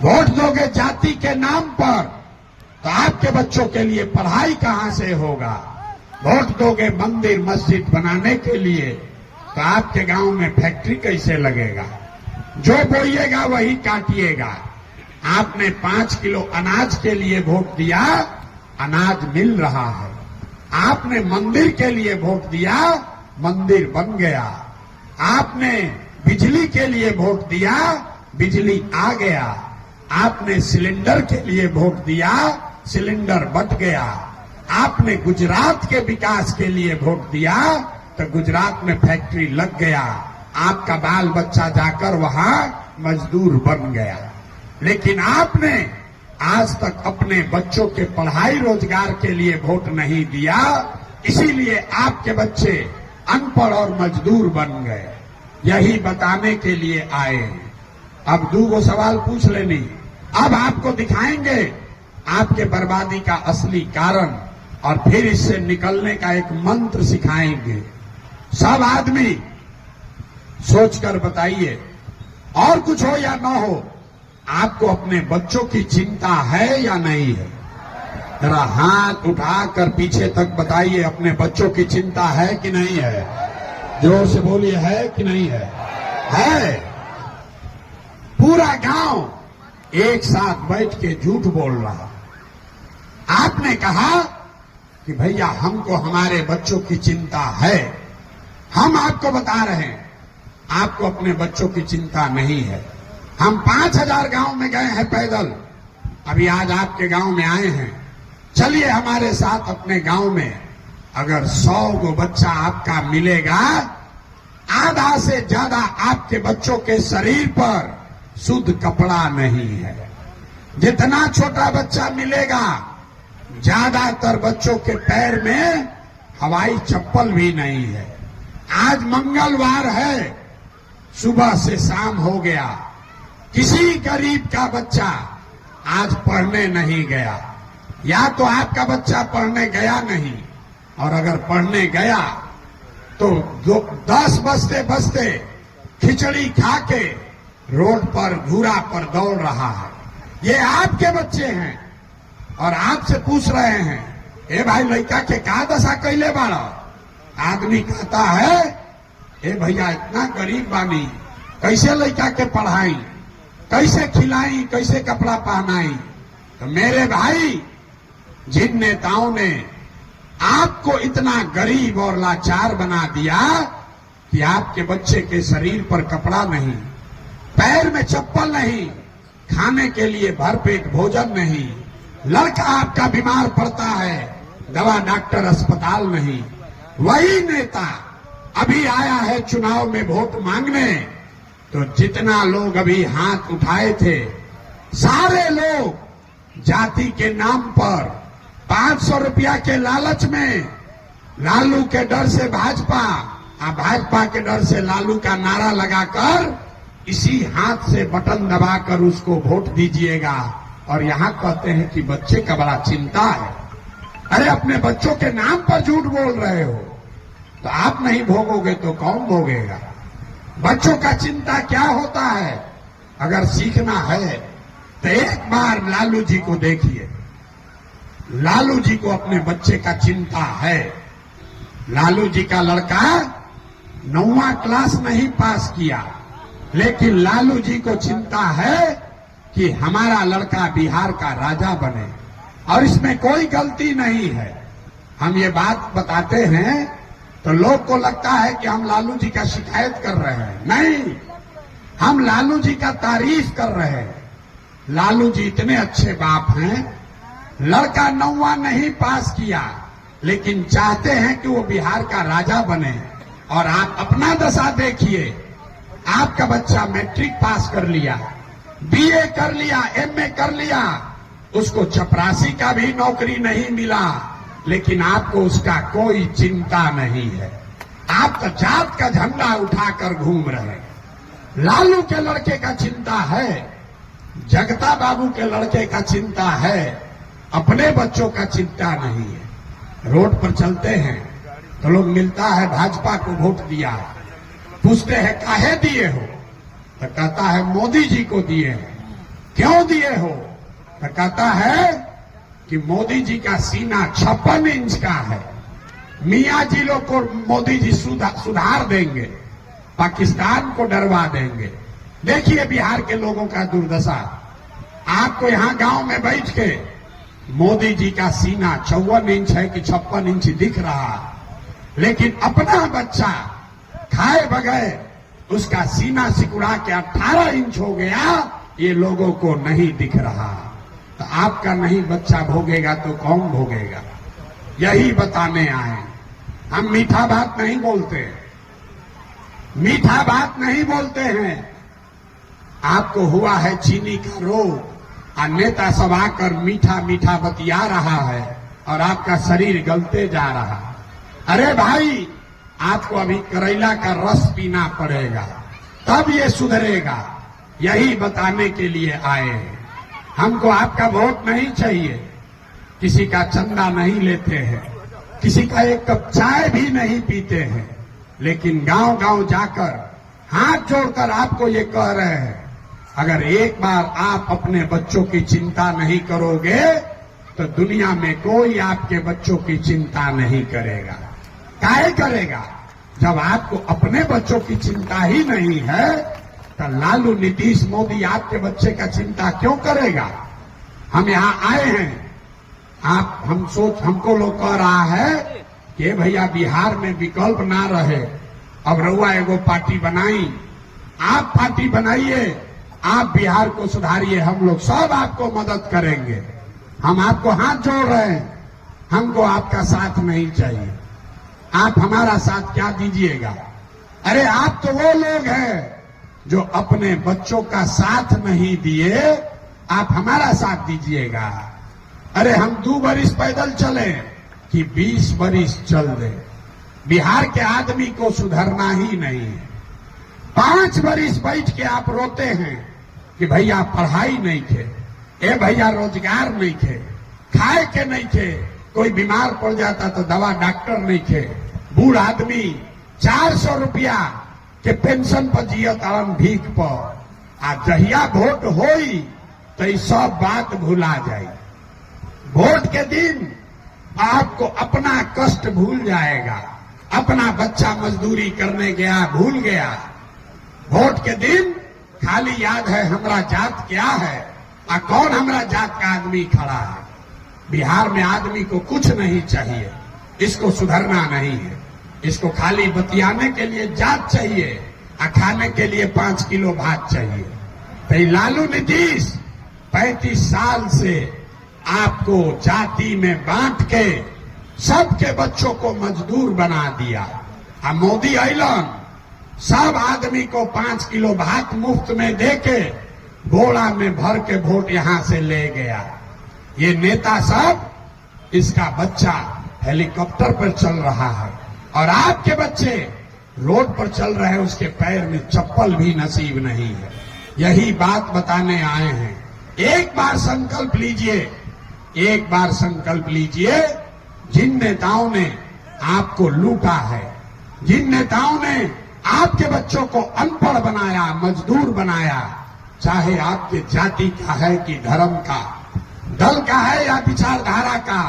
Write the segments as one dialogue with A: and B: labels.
A: Vote दोगे जाति के नाम पर तो आपके बच्चों के लिए पढ़ाई कहां से होगा। वोट दोगे मंदिर मस्जिद बनाने के लिए तो आपके गांव में फैक्ट्री कैसे लगेगा। जो बोइएगा वही काटिएगा। आपने 5 किलो अनाज के लिए वोट दिया, अनाज मिल रहा है। आपने मंदिर के लिए वोट दिया, मंदिर बन गया। आपने बिजली के लिए वोट दिया, बिजली आ गया। आपने सिलेंडर के लिए वोट दिया, सिलेंडर बट गया। आपने गुजरात के विकास के लिए वोट दिया तो गुजरात में फैक्ट्री लग गया। आपका बाल बच्चा जाकर वहां मजदूर बन गया। लेकिन आपने आज तक अपने बच्चों के पढ़ाई रोजगार के लिए वोट नहीं दिया, इसीलिए आपके बच्चे अनपढ़ और मजदूर बन गए। यही बताने के लिए आए। अब 2 सवाल पूछ लेनी। अब आपको दिखाएंगे आपके बर्बादी का असली कारण और फिर इससे निकलने का एक मंत्र सिखाएंगे। सब आदमी सोचकर बताइए, और कुछ हो या ना हो, आपको अपने बच्चों की चिंता है या नहीं है। जरा हाथ उठाकर पीछे तक बताइए, अपने बच्चों की चिंता है कि नहीं है। जोर से बोलिए, है कि नहीं है। है। पूरा गांव एक साथ बैठ के झूठ बोल रहा। आपने कहा कि भैया हमको हमारे बच्चों की चिंता है। हम आपको बता रहे हैं आपको अपने बच्चों की चिंता नहीं है। हम 5000 गांव में गए हैं पैदल, अभी आज आपके गांव में आए हैं। चलिए हमारे साथ अपने गांव में। अगर 100 गो बच्चा आपका मिलेगा, आधा से ज्यादा आपके बच्चों के शरीर पर शुद्ध कपड़ा नहीं है। जितना छोटा बच्चा मिलेगा, ज्यादातर बच्चों के पैर में हवाई चप्पल भी नहीं है। आज मंगलवार है, सुबह से शाम हो गया, किसी गरीब का बच्चा आज पढ़ने नहीं गया। या तो आपका बच्चा पढ़ने गया नहीं, और अगर पढ़ने गया तो 10 बजते बजते खिचड़ी खा के रोड पर घूरा पर दौड़ रहा है। ये आपके बच्चे हैं और आपसे पूछ रहे हैं, ए भाई लड़का के का दशा कैले बाड़ा। आदमी कहता है, ए भैया इतना गरीब बानी, कैसे लड़का के पढ़ाई, कैसे खिलाई, कैसे कपड़ा पहनाई। तो मेरे भाई, जिन नेताओं ने आपको इतना गरीब और लाचार बना दिया कि आपके बच्चे के शरीर पर कपड़ा नहीं, पैर में चप्पल नहीं, खाने के लिए भरपेट भोजन नहीं, लड़का आपका बीमार पड़ता है, दवा डॉक्टर अस्पताल नहीं, वही नेता अभी आया है चुनाव में वोट मांगने। तो जितना लोग अभी हाथ उठाए थे, सारे लोग जाति के नाम पर 500 रुपया के लालच में, लालू के डर से भाजपा और भाजपा के डर से लालू का नारा लगाकर इसी हाथ से बटन दबाकर उसको वोट दीजिएगा। और यहां कहते हैं कि बच्चे का बड़ा चिंता है। अरे अपने बच्चों के नाम पर झूठ बोल रहे हो, तो आप नहीं भोगोगे तो कौन भोगेगा। बच्चों का चिंता क्या होता है, अगर सीखना है तो एक बार लालू जी को देखिए। लालू जी को अपने बच्चे का चिंता है। लालू जी का लड़का 9वां क्लास नहीं पास किया, लेकिन लालू जी को चिंता है कि हमारा लड़का बिहार का राजा बने, और इसमें कोई गलती नहीं है। हम ये बात बताते हैं तो लोग को लगता है कि हम लालू जी का शिकायत कर रहे हैं। नहीं, हम लालू जी का तारीफ कर रहे हैं। लालू जी इतने अच्छे बाप हैं, लड़का 9वां नहीं पास किया, लेकिन चाहते हैं कि वो बिहार का राजा बने। और आप अपना दशा देखिए, आपका बच्चा मैट्रिक पास कर लिया, बीए कर लिया, एमए कर लिया, उसको चपरासी का भी नौकरी नहीं मिला, लेकिन आपको उसका कोई चिंता नहीं है। आप तो जात का झंडा उठाकर घूम रहे हैं। लालू के लड़के का चिंता है, जगता बाबू के लड़के का चिंता है, अपने बच्चों का चिंता नहीं है। रोड पर चलते हैं तो लोग मिलता है, भाजपा को वोट दिया, पूछते हैं काहे दिए हो, तो कहता है मोदी जी को दिए हैं। क्यों दिए हो? तो कहता है कि मोदी जी का सीना 56 इंच का है, मियां जी लोग को मोदी जी सुधार देंगे, पाकिस्तान को डरवा देंगे। देखिए बिहार के लोगों का दुर्दशा। आपको यहां गांव में बैठ के मोदी जी का सीना 54 इंच है कि 56 इंच दिख रहा, लेकिन अपना बच्चा खाए बगैर उसका सीना सिकुड़ा के 18 इंच हो गया, ये लोगों को नहीं दिख रहा। तो आपका नहीं बच्चा भोगेगा तो कौन भोगेगा? यही बताने आए। हम मीठा बात नहीं बोलते, मीठा बात नहीं बोलते हैं। आपको हुआ है चीनी का रोग और नेता सब आकर मीठा मीठा बतिया रहा है और आपका शरीर गलते जा रहा। अरे भाई, आपको अभी करेला का रस पीना पड़ेगा, तब ये सुधरेगा। यही बताने के लिए आए हैं। हमको आपका वोट नहीं चाहिए, किसी का चंदा नहीं लेते हैं, किसी का एक कप चाय भी नहीं पीते हैं, लेकिन गांव गांव जाकर हाथ जोड़कर आपको ये कह रहे हैं, अगर एक बार आप अपने बच्चों की चिंता नहीं करोगे तो दुनिया में कोई आपके बच्चों की चिंता नहीं करेगा। काहे करेगा? जब आपको अपने बच्चों की चिंता ही नहीं है तो लालू नीतीश मोदी आपके बच्चे का चिंता क्यों करेगा? हम यहां आए हैं, हमको लोग कह रहा है कि भैया बिहार में विकल्प ना रहे, अब रउआ एगो पार्टी बनाई, आप पार्टी बनाइए, आप बिहार को सुधारिए, हम लोग सब आपको मदद करेंगे। हम आपको हाथ जोड़ रहे हैं, हमको आपका साथ नहीं चाहिए। आप हमारा साथ क्या दीजिएगा? अरे आप तो वो लोग हैं जो अपने बच्चों का साथ नहीं दिए, आप हमारा साथ दीजिएगा। अरे हम 2 बरिस पैदल चले कि 20 बरिस चल दे, बिहार के आदमी को सुधरना ही नहीं है। 5 बरिस बैठ के आप रोते हैं कि भैया पढ़ाई नहीं थे, ए भैया रोजगार नहीं थे, खाए के नहीं थे, कोई बीमार पड़ जाता तो दवा डॉक्टर नहीं थे, बूढ़ आदमी 400 रुपया के पेंशन पर जियतारन भीख पर। आ जहिया वोट होई तो ये सब बात भुला जाए। वोट के दिन आपको अपना कष्ट भूल जाएगा, अपना बच्चा मजदूरी करने गया भूल गया। वोट के दिन खाली याद है हमरा जात क्या है और कौन हमरा जात का आदमी खड़ा है। बिहार में आदमी को कुछ नहीं चाहिए, इसको सुधरना नहीं है, इसको खाली बतियाने के लिए जात चाहिए और खाने के लिए 5 किलो भात चाहिए। तो लालू नीतीश 35 साल से आपको जाति में बांट के सबके बच्चों को मजदूर बना दिया। और मोदी ऐलन सब आदमी को 5 किलो भात मुफ्त में देके बोरा में भर के वोट यहां से ले गया। ये नेता सब, इसका बच्चा हेलीकॉप्टर पर चल रहा है और आपके बच्चे रोड पर चल रहे हैं, उसके पैर में चप्पल भी नसीब नहीं है। यही बात बताने आए हैं। एक बार संकल्प लीजिए, एक बार संकल्प लीजिए, जिन नेताओं ने आपको लूटा है, जिन नेताओं ने आपके बच्चों को अनपढ़ बनाया, मजदूर बनाया, चाहे आपके जाति का है कि धर्म का, दल का है या विचारधारा का,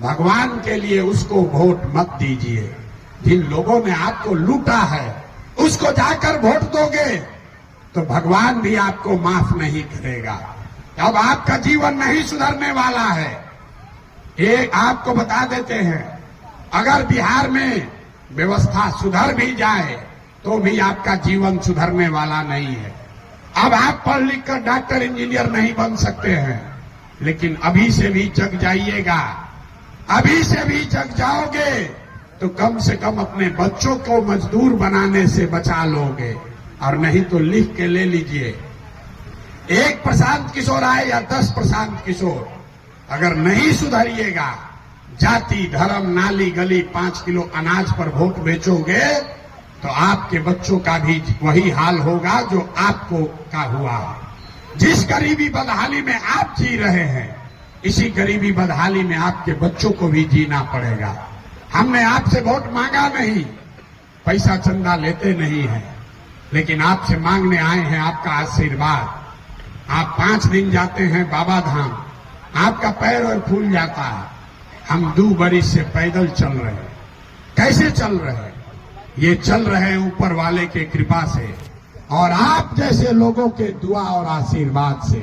A: भगवान के लिए उसको वोट मत दीजिए। जिन लोगों ने आपको लूटा है उसको जाकर वोट दोगे तो भगवान भी आपको माफ नहीं करेगा। अब आपका जीवन नहीं सुधरने वाला है। एक आपको बता देते हैं, अगर बिहार में व्यवस्था सुधर भी जाए तो भी आपका जीवन सुधरने वाला नहीं है। अब आप पढ़ लिख कर डॉक्टर इंजीनियर नहीं बन सकते हैं, लेकिन अभी से भी जग जाइएगा। अभी से भी जग जाओगे तो कम से कम अपने बच्चों को मजदूर बनाने से बचा लोगे, और नहीं तो लिख के ले लीजिए। एक प्रशांत किशोर आए या 10 प्रशांत किशोर, अगर नहीं सुधरिएगा, जाति धर्म नाली गली 5 किलो अनाज पर वोट बेचोगे तो आपके बच्चों का भी वही हाल होगा जो आपको का हुआ। जिस गरीबी बदहाली में आप जी रहे हैं, इसी गरीबी बदहाली में आपके बच्चों को भी जीना पड़ेगा। हमने आपसे वोट मांगा नहीं, पैसा चंदा लेते नहीं है, लेकिन आपसे मांगने आए हैं आपका आशीर्वाद, आप 5 दिन जाते हैं बाबा धाम, आपका पैर और फूल जाता है। हम 2 बरिस से पैदल चल रहे हैं। कैसे चल रहे हैं? ये चल रहे हैं ऊपर वाले के कृपा से और आप जैसे लोगों के दुआ और आशीर्वाद से।